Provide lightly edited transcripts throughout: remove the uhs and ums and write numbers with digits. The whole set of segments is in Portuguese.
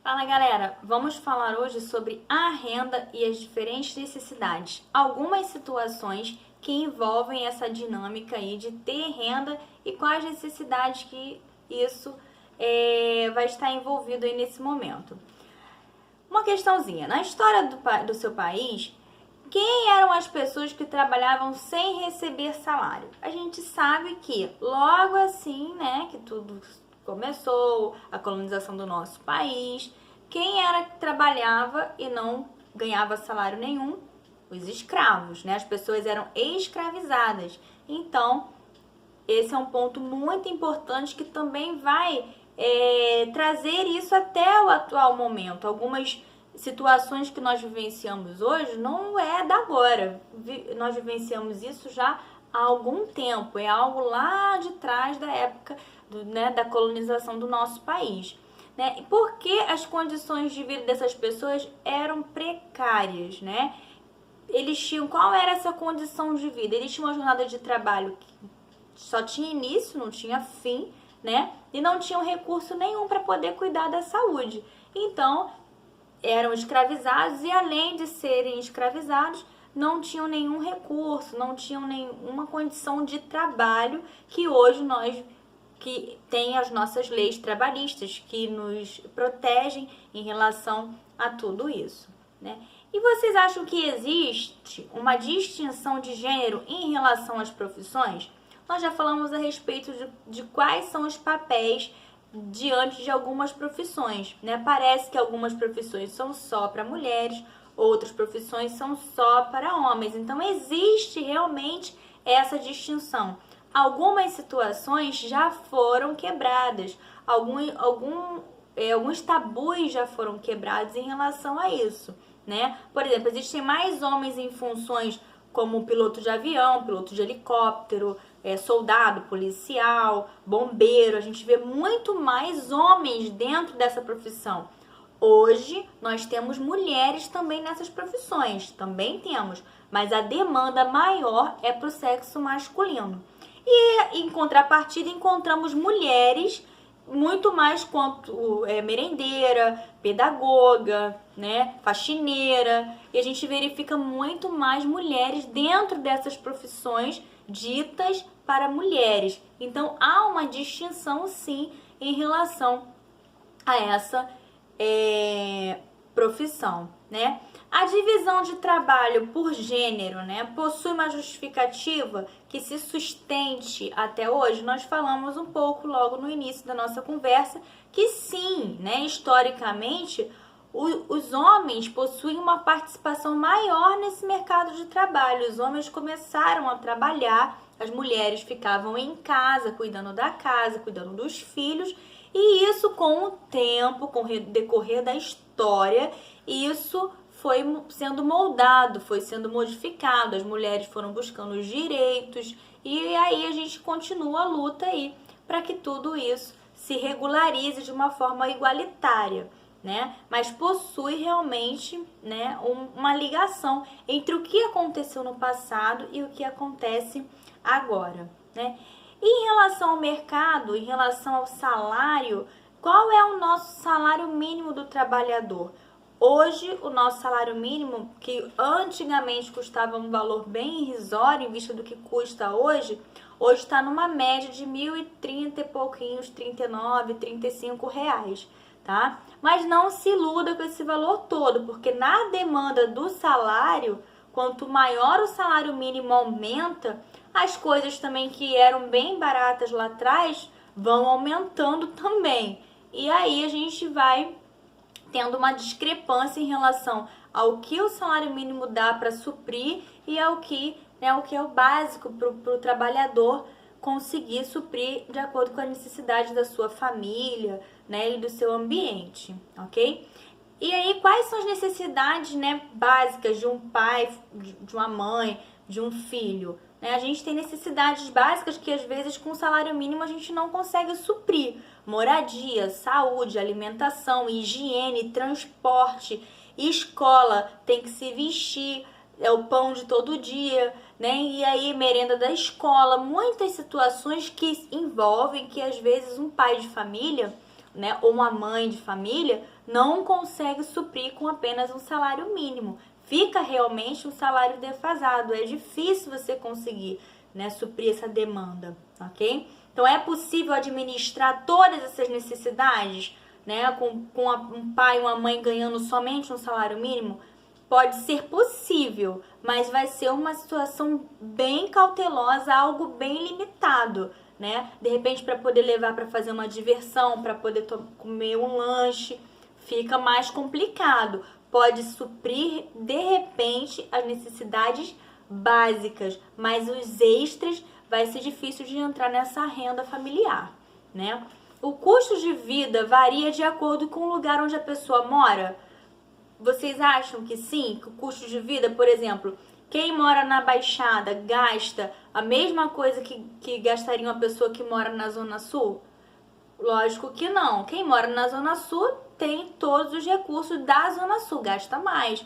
Fala galera, vamos falar hoje sobre a renda e as diferentes necessidades. Algumas situações que envolvem essa dinâmica aí de ter renda e quais necessidades que isso vai estar envolvido aí nesse momento. Uma questãozinha, na história do seu país, quem eram as pessoas que trabalhavam sem receber salário? A gente sabe que logo assim, né, que tudo começou, a colonização do nosso país, quem era que trabalhava e não ganhava salário nenhum? Os escravos, né? As pessoas eram escravizadas. Então, esse é um ponto muito importante que também vai trazer isso até o atual momento. Algumas situações que nós vivenciamos hoje não é da agora. Nós vivenciamos isso já há algum tempo. É algo lá de trás da época da colonização do nosso país. Né? Porque as condições de vida dessas pessoas eram precárias, né? Eles tinham, qual era essa condição de vida? Eles tinham uma jornada de trabalho que só tinha início, não tinha fim, né? E não tinham recurso nenhum para poder cuidar da saúde. Então, eram escravizados e além de serem escravizados, não tinham nenhum recurso, não tinham nenhuma condição de trabalho que hoje que tem as nossas leis trabalhistas que nos protegem em relação a tudo isso, né? E vocês acham que existe uma distinção de gênero em relação às profissões? Nós já falamos a respeito de quais são os papéis diante de algumas profissões, né? Parece que algumas profissões são só para mulheres, outras profissões são só para homens. Então, existe realmente essa distinção. Algumas situações já foram quebradas, alguns tabus já foram quebrados em relação a isso, né? Por exemplo, existem mais homens em funções como piloto de avião, piloto de helicóptero, soldado, policial, bombeiro. A gente vê muito mais homens dentro dessa profissão. Hoje, nós temos mulheres também nessas profissões, também temos, mas a demanda maior é para o sexo masculino. E em contrapartida encontramos mulheres muito mais quanto merendeira, pedagoga, né, faxineira, e a gente verifica muito mais mulheres dentro dessas profissões ditas para mulheres. Então há uma distinção sim em relação a essa profissão, né? A divisão de trabalho por gênero, né, possui uma justificativa que se sustente até hoje? Nós falamos um pouco logo no início da nossa conversa que sim, né, historicamente, os homens possuem uma participação maior nesse mercado de trabalho. Os homens começaram a trabalhar, as mulheres ficavam em casa, cuidando da casa, cuidando dos filhos, e isso com o tempo, com o decorrer da história, isso foi sendo moldado, foi sendo modificado, as mulheres foram buscando os direitos e aí a gente continua a luta aí para que tudo isso se regularize de uma forma igualitária, né? Mas possui realmente, né, uma ligação entre o que aconteceu no passado e o que acontece agora, né? E em relação ao mercado, em relação ao salário, qual é o nosso salário mínimo do trabalhador? Hoje, o nosso salário mínimo, que antigamente custava um valor bem irrisório em vista do que custa hoje está numa média de 1.030 e pouquinhos, 39, 35 reais, tá? Mas não se iluda com esse valor todo, porque na demanda do salário, quanto maior o salário mínimo aumenta, as coisas também que eram bem baratas lá atrás vão aumentando também. E aí a gente vai tendo uma discrepância em relação ao que o salário mínimo dá para suprir e ao que, né, o que é o básico para o trabalhador conseguir suprir de acordo com a necessidade da sua família, né, e do seu ambiente, ok? E aí, quais são as necessidades, né, básicas de um pai, de uma mãe, de um filho? A gente tem necessidades básicas que às vezes com o salário mínimo a gente não consegue suprir. Moradia, saúde, alimentação, higiene, transporte, escola, tem que se vestir, é o pão de todo dia, né? E aí merenda da escola, muitas situações que envolvem que às vezes um pai de família né, ou uma mãe de família, não consegue suprir com apenas um salário mínimo. Fica realmente um salário defasado, é difícil você conseguir, né, suprir essa demanda, ok? Então é possível administrar todas essas necessidades, né, com um pai e uma mãe ganhando somente um salário mínimo? Pode ser possível, mas vai ser uma situação bem cautelosa, algo bem limitado, né? De repente, para poder levar para fazer uma diversão, para poder comer um lanche, fica mais complicado. Pode suprir, de repente, as necessidades básicas, mas os extras vai ser difícil de entrar nessa renda familiar, né? O custo de vida varia de acordo com o lugar onde a pessoa mora. Vocês acham que sim? Que o custo de vida, por exemplo, quem mora na Baixada gasta a mesma coisa que gastaria uma pessoa que mora na Zona Sul? Lógico que não. Quem mora na Zona Sul tem todos os recursos da Zona Sul, gasta mais.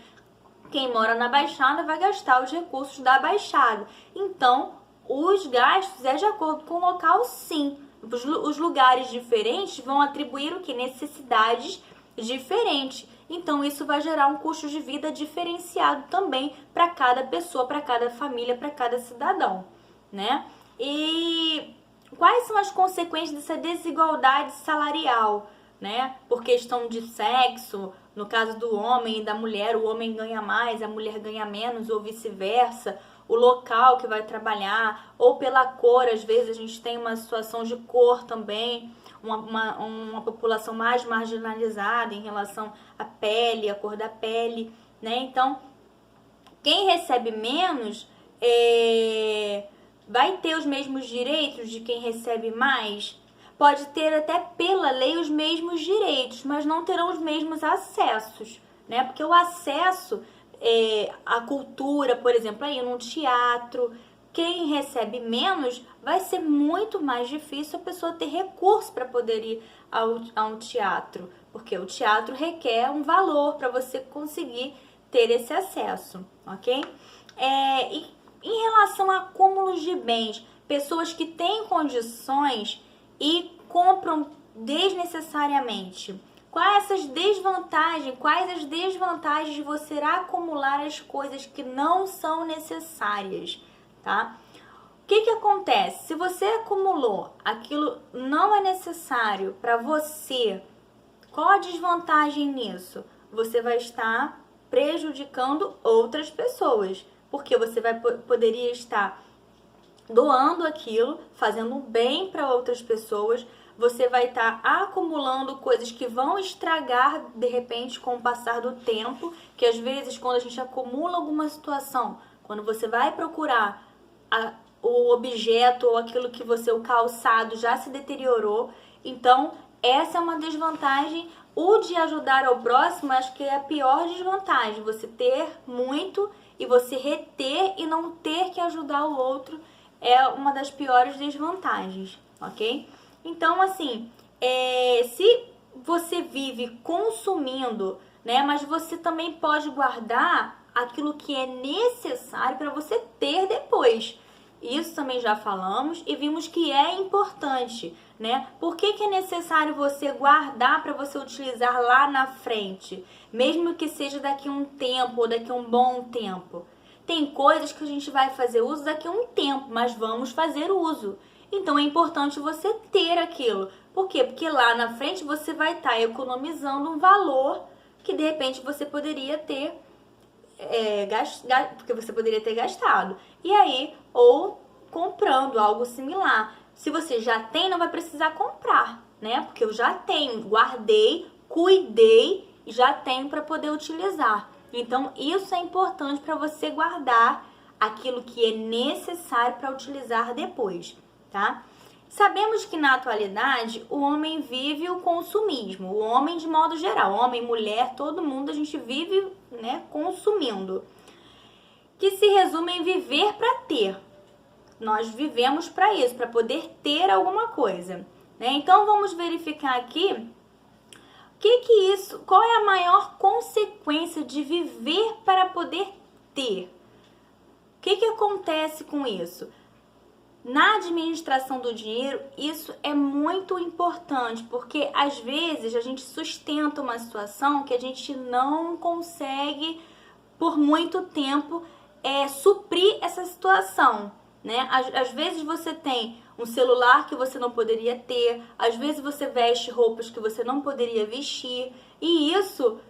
Quem mora na Baixada vai gastar os recursos da Baixada. Então, os gastos é de acordo com o local, sim. Os lugares diferentes vão atribuir o que? Necessidades diferentes. Então, isso vai gerar um custo de vida diferenciado também para cada pessoa, para cada família, para cada cidadão, né? E quais são as consequências dessa desigualdade salarial, né? Por questão de sexo, no caso do homem e da mulher, o homem ganha mais, a mulher ganha menos, ou vice-versa. O local que vai trabalhar, ou pela cor, às vezes a gente tem uma situação de cor também, uma população mais marginalizada em relação à pele, à cor da pele, né? Então, quem recebe menos vai ter os mesmos direitos de quem recebe mais? Pode ter até pela lei os mesmos direitos, mas não terão os mesmos acessos, né? Porque o acesso à cultura, por exemplo, aí num teatro, quem recebe menos vai ser muito mais difícil a pessoa ter recurso para poder ir a um teatro, porque o teatro requer um valor para você conseguir ter esse acesso, ok? E em relação a acúmulos de bens, pessoas que têm condições e compram desnecessariamente. Quais as desvantagens de você acumular as coisas que não são necessárias, tá? O que acontece? Se você acumulou aquilo não é necessário para você, qual a desvantagem nisso? Você vai estar prejudicando outras pessoas, porque você poderia estar doando aquilo, fazendo bem para outras pessoas. Você vai estar acumulando coisas que vão estragar de repente com o passar do tempo, que às vezes quando a gente acumula alguma situação, quando você vai procurar o objeto ou aquilo que o calçado já se deteriorou. Então, essa é uma desvantagem. O de ajudar ao próximo, acho que é a pior desvantagem. Você ter muito e você reter e não ter que ajudar o outro é uma das piores desvantagens, ok? Então, assim, se você vive consumindo, né, mas você também pode guardar aquilo que é necessário para você ter depois. Isso também já falamos e vimos que é importante, né? Por que é necessário você guardar para você utilizar lá na frente? Mesmo que seja daqui a um tempo ou daqui a um bom tempo. Tem coisas que a gente vai fazer uso daqui a um tempo, mas vamos fazer uso. Então é importante você ter aquilo. Por quê? Porque lá na frente você vai estar economizando um valor que de repente você poderia ter porque você poderia ter gastado. E aí, ou comprando algo similar. Se você já tem, não vai precisar comprar, né? Porque eu já tenho, guardei, cuidei e já tenho para poder utilizar. Então, isso é importante para você guardar aquilo que é necessário para utilizar depois, tá? Sabemos que na atualidade o homem vive o consumismo, o homem de modo geral, homem, mulher, todo mundo, a gente vive, né, consumindo, que se resume em viver para ter. Nós vivemos para isso, para poder ter alguma coisa, né? Então vamos verificar aqui qual é a maior consequência de viver para poder ter. O que acontece com isso? Na administração do dinheiro, isso é muito importante, porque às vezes a gente sustenta uma situação que a gente não consegue por muito tempo suprir essa situação, né? Às vezes você tem um celular que você não poderia ter, às vezes você veste roupas que você não poderia vestir, e isso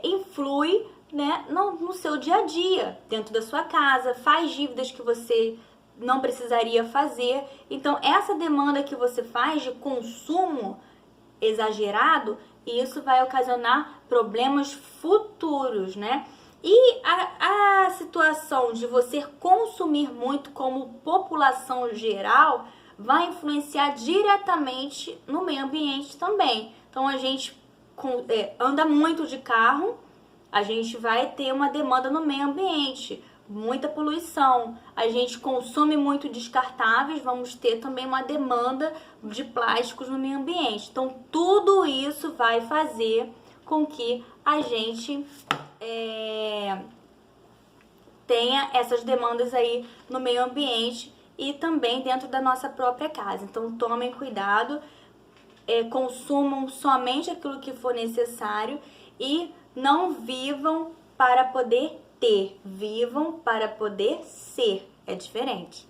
influi, né, no seu dia a dia, dentro da sua casa, faz dívidas que você não precisaria fazer. Então, essa demanda que você faz de consumo exagerado, isso vai ocasionar problemas futuros, né? E a situação de você consumir muito como população geral vai influenciar diretamente no meio ambiente também. Então, a gente anda muito de carro, a gente vai ter uma demanda no meio ambiente, muita poluição. A gente consome muito descartáveis, vamos ter também uma demanda de plásticos no meio ambiente. Então, tudo isso vai fazer com que a gente tenha essas demandas aí no meio ambiente e também dentro da nossa própria casa. Então, tomem cuidado, consumam somente aquilo que for necessário e não vivam para poder ter, vivam para poder ser. É diferente.